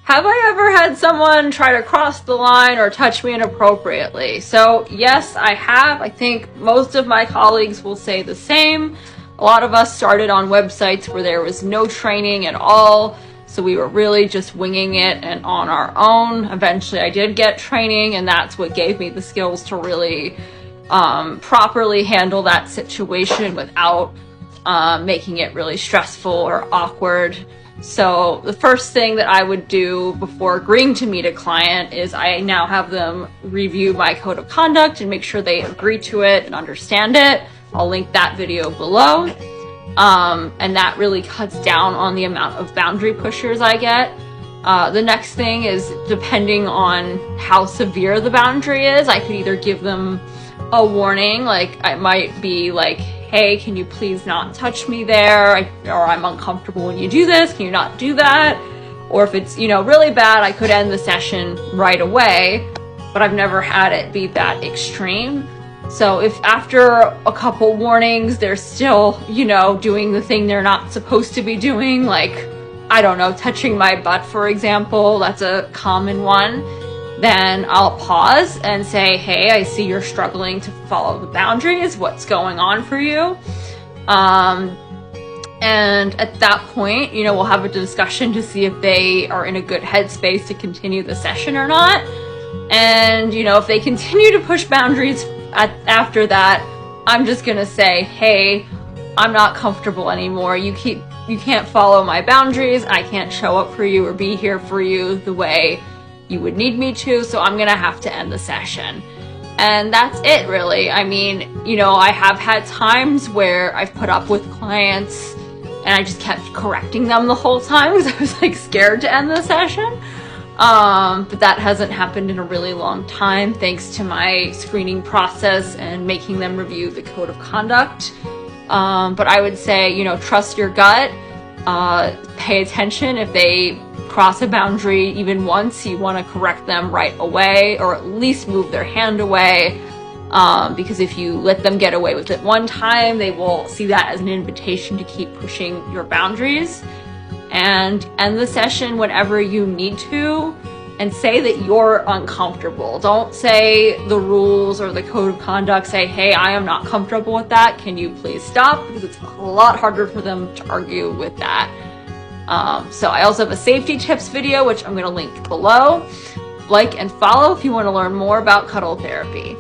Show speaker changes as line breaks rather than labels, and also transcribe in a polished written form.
have I ever had someone try to cross the line or touch me inappropriately? So yes, I have. I think most of my colleagues will say the same. A lot of us started on websites where there was no training at all, so we were really just winging it and on our own. Eventually I did get training, and that's what gave me the skills to really properly handle that situation without making it really stressful or awkward. So the first thing that I would do before agreeing to meet a client is I now have them review my code of conduct and make sure they agree to it and understand it. I'll link that video below. And that really cuts down on the amount of boundary pushers I get. The next thing is, depending on how severe the boundary is, I could either give them a warning, like I might be like, hey, can you please not touch me there? Or I'm uncomfortable when you do this, can you not do that? Or if it's, really bad, I could end the session right away, but I've never had it be that extreme. So if after a couple warnings, they're still, doing the thing they're not supposed to be doing, like, I don't know, touching my butt, for example, that's a common one, then I'll pause and say, hey, I see you're struggling to follow the boundaries. What's going on for you? And at that point, we'll have a discussion to see if they are in a good headspace to continue the session or not. And, if they continue to push boundaries after that, I'm just going to say, hey, I'm not comfortable anymore. You can't follow my boundaries. I can't show up for you or be here for you the way you would need me to, so I'm gonna have to end the session. And that's it, really. I mean, I have had times where I've put up with clients and I just kept correcting them the whole time because I was like scared to end the session. But that hasn't happened in a really long time, thanks to my screening process and making them review the code of conduct. But I would say, trust your gut, pay attention. If they cross a boundary even once, you want to correct them right away, or at least move their hand away, because if you let them get away with it one time, they will see that as an invitation to keep pushing your boundaries. And end the session whenever you need to, and say that you're uncomfortable. Don't say the rules or the code of conduct. Say, hey, I am not comfortable with that. Can you please stop? Because it's a lot harder for them to argue with that. So I also have a safety tips video, which I'm going to link below. Like and follow if you want to learn more about cuddle therapy.